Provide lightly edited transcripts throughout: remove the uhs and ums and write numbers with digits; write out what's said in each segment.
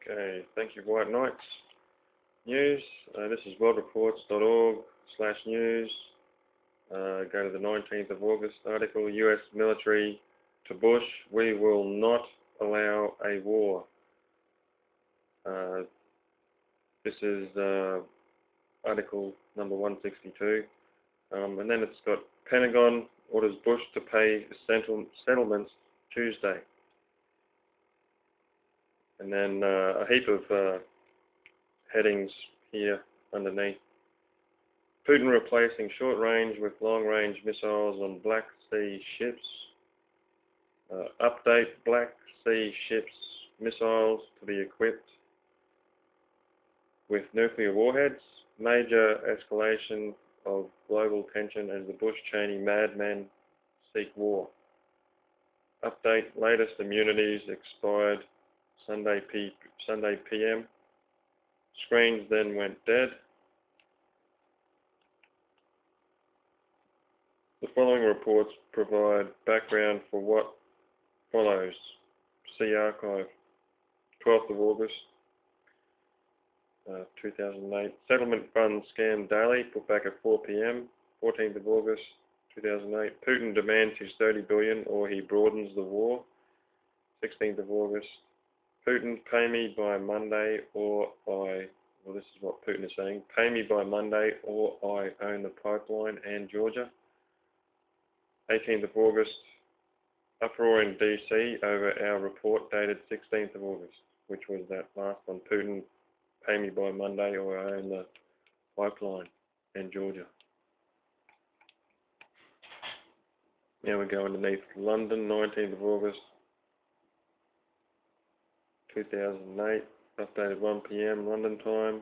Okay, thank you, White Knights. News. This is worldreports.org/news. Go to the 19th of August article. U.S. military to Bush. We will not allow a war. This is article number 162. And then it's got Pentagon orders Bush to pay settlements Tuesday. And then a heap of headings here underneath. Putin replacing short-range with long-range missiles on Black Sea ships. Update: Black Sea ships missiles to be equipped with nuclear warheads. Major escalation of global tension as the Bush-Cheney madmen seek war. Update: latest immunities expired Sunday PM. Screens then went dead. The following reports provide background for what follows. See archive. 12th of August 2008. Settlement funds scam daily, put back at 4 PM. 14th of August 2008. Putin demands his $30 billion or he broadens the war. 16th of August. Putin, pay me by Monday or I, well, this is what Putin is saying, pay me by Monday or I own the pipeline and Georgia. 18th of August, uproar in DC over our report dated 16th of August, which was that last one. Putin, pay me by Monday or I own the pipeline and Georgia. Now we go underneath London, 19th of August 2008, updated 1 PM London time.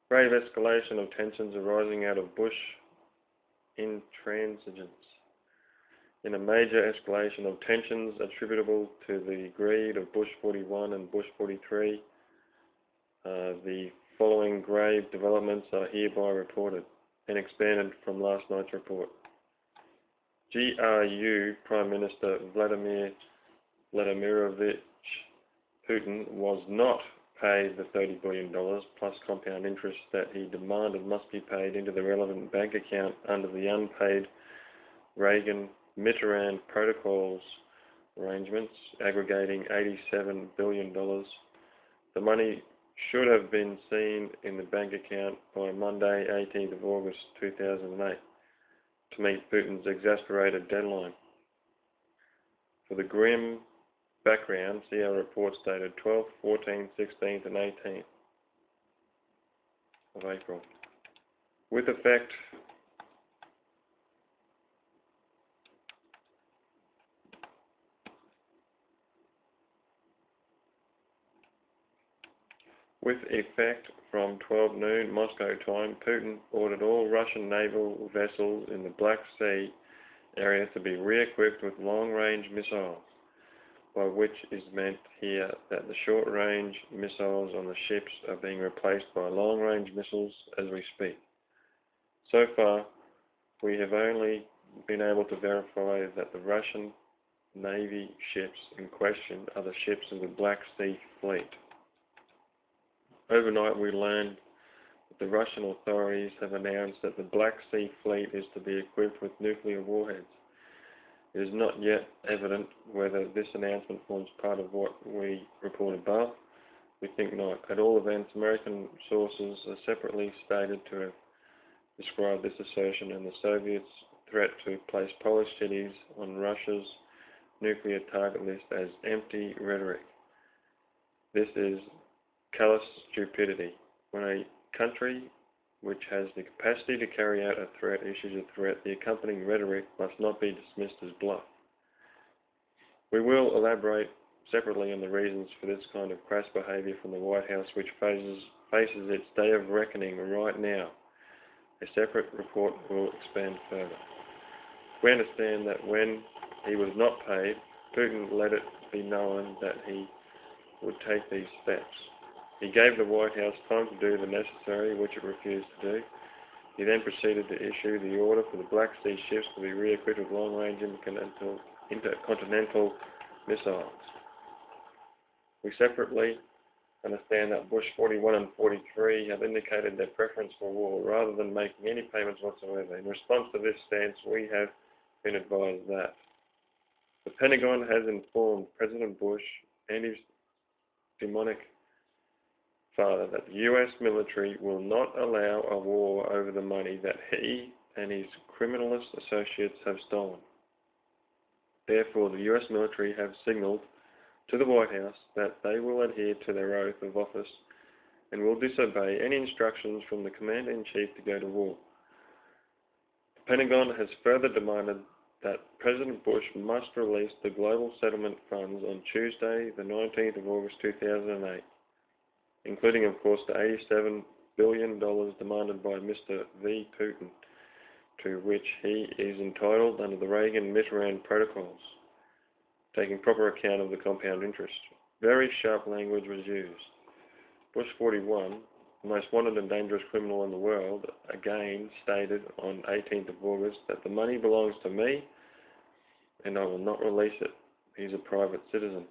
Grave escalation of tensions arising out of Bush intransigence. In a major escalation of tensions attributable to the greed of Bush 41 and Bush 43, the following grave developments are hereby reported and expanded from last night's report. GRU Prime Minister Vladimir Vladimirovich Putin was not paid the $30 billion plus compound interest that he demanded must be paid into the relevant bank account under the unpaid Reagan-Mitterrand Protocols arrangements, aggregating $87 billion. The money should have been seen in the bank account by Monday, 18th of August 2008, to meet Putin's exasperated deadline. For the grim background, see our reports dated 12th, 14th, 16th and 18th of April. With effect from 12 noon Moscow time, Putin ordered all Russian naval vessels in the Black Sea area to be re-equipped with long-range missiles, by which is meant here that the short-range missiles on the ships are being replaced by long-range missiles as we speak. So far, we have only been able to verify that the Russian Navy ships in question are the ships of the Black Sea Fleet. Overnight, we learned that the Russian authorities have announced that the Black Sea Fleet is to be equipped with nuclear warheads. It is not yet evident whether this announcement forms part of what we report above. We think not. At all events, American sources are separately stated to have described this assertion and the Soviets' threat to place Polish cities on Russia's nuclear target list as empty rhetoric. This is callous stupidity. When a country which has the capacity to carry out a threat issues a threat, the accompanying rhetoric must not be dismissed as bluff. We will elaborate separately on the reasons for this kind of crass behaviour from the White House, which faces its day of reckoning right now. A separate report will expand further. We understand that when he was not paid, Putin let it be known that he would take these steps. He gave the White House time to do the necessary, which it refused to do. He then proceeded to issue the order for the Black Sea ships to be re-equipped with long-range intercontinental missiles. We separately understand that Bush 41 and 43 have indicated their preference for war rather than making any payments whatsoever. In response to this stance, we have been advised that the Pentagon has informed President Bush and his demonic father that the U.S. military will not allow a war over the money that he and his criminalist associates have stolen. Therefore, the U.S. military have signaled to the White House that they will adhere to their oath of office and will disobey any instructions from the Commander-in-Chief to go to war. The Pentagon has further demanded that President Bush must release the global settlement funds on Tuesday, the 19th of August 2008, including, of course, the $87 billion demanded by Mr. V. Putin, to which he is entitled under the Reagan-Mitterrand Protocols, taking proper account of the compound interest. Very sharp language was used. Bush 41, the most wanted and dangerous criminal in the world, again stated on 18th of August that the money belongs to me and I will not release it. He's a private citizen.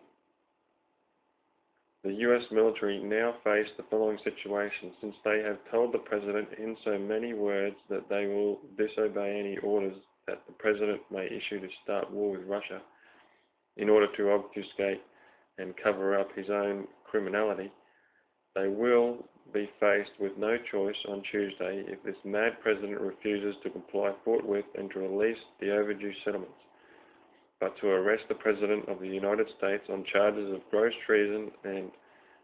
The U.S. military now face the following situation, since they have told the President in so many words that they will disobey any orders that the President may issue to start war with Russia in order to obfuscate and cover up his own criminality. They will be faced with no choice on Tuesday if this mad President refuses to comply forthwith and to release the overdue settlements, but to arrest the President of the United States on charges of gross treason and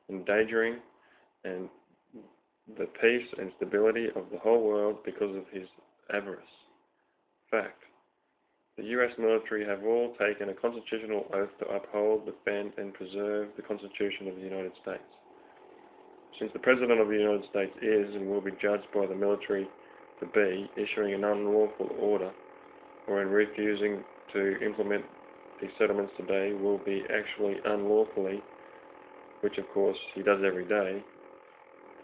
endangering and the peace and stability of the whole world because of his avarice. Fact: the U.S. military have all taken a constitutional oath to uphold, defend, and preserve the Constitution of the United States. Since the President of the United States is and will be judged by the military to be issuing an unlawful order, or in refusing to implement these settlements today will be actually unlawfully, which of course he does every day,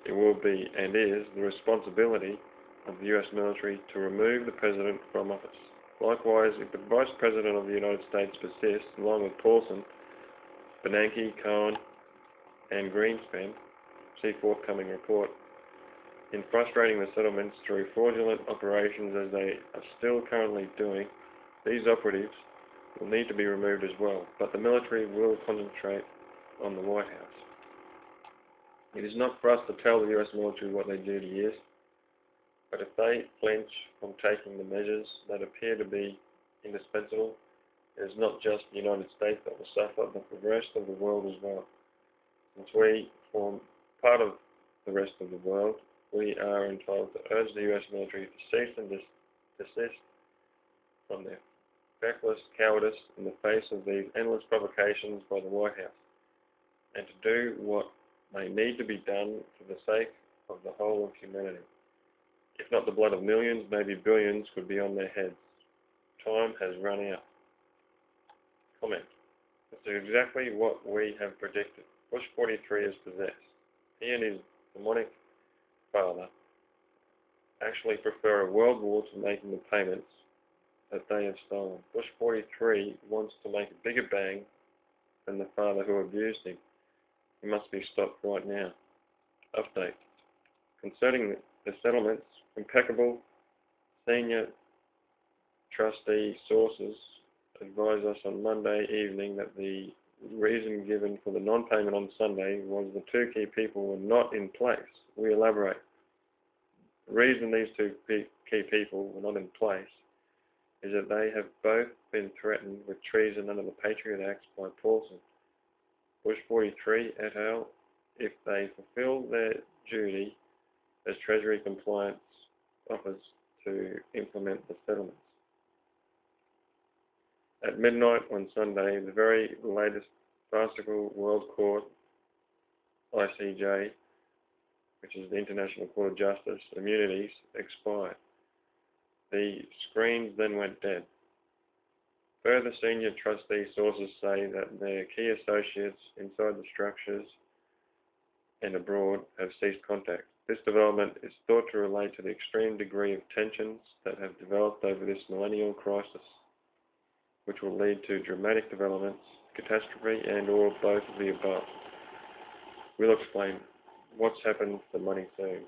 it will be and is the responsibility of the U.S. military to remove the President from office. Likewise, if the Vice President of the United States persists, along with Paulson, Bernanke, Cohen, and Greenspan, see forthcoming report, in frustrating the settlements through fraudulent operations as they are still currently doing, these operatives will need to be removed as well, but the military will concentrate on the White House. It is not for us to tell the U.S. military what their duty is, but if they flinch from taking the measures that appear to be indispensable, it is not just the United States that will suffer, but the rest of the world as well. Since we form part of the rest of the world, we are entitled to urge the U.S. military to cease and desist from their reckless cowardice in the face of these endless provocations by the White House, and to do what may need to be done for the sake of the whole of humanity. If not the blood of millions, maybe billions could be on their heads. Time has run out. Comment: this is exactly what we have predicted. Bush 43 is possessed. He and his demonic father actually prefer a world war to making the payments that they have stolen. Bush 43 wants to make a bigger bang than the father who abused him. He must be stopped right now. Update: concerning the settlements, impeccable senior trustee sources advised us on Monday evening that the reason given for the non-payment on Sunday was the two key people were not in place. We elaborate. The reason these two key people were not in place is that they have both been threatened with treason under the Patriot Acts by Paulson. Bush 43 et al., if they fulfill their duty as Treasury Compliance Office to implement the settlements. At midnight on Sunday, the very latest farcical World Court, ICJ, which is the International Court of Justice, immunities expired. The screens then went dead. Further senior trustee sources say that their key associates inside the structures and abroad have ceased contact. This development is thought to relate to the extreme degree of tensions that have developed over this millennial crisis, which will lead to dramatic developments, catastrophe, and or both of the above. We'll explain what's happened to the money thing.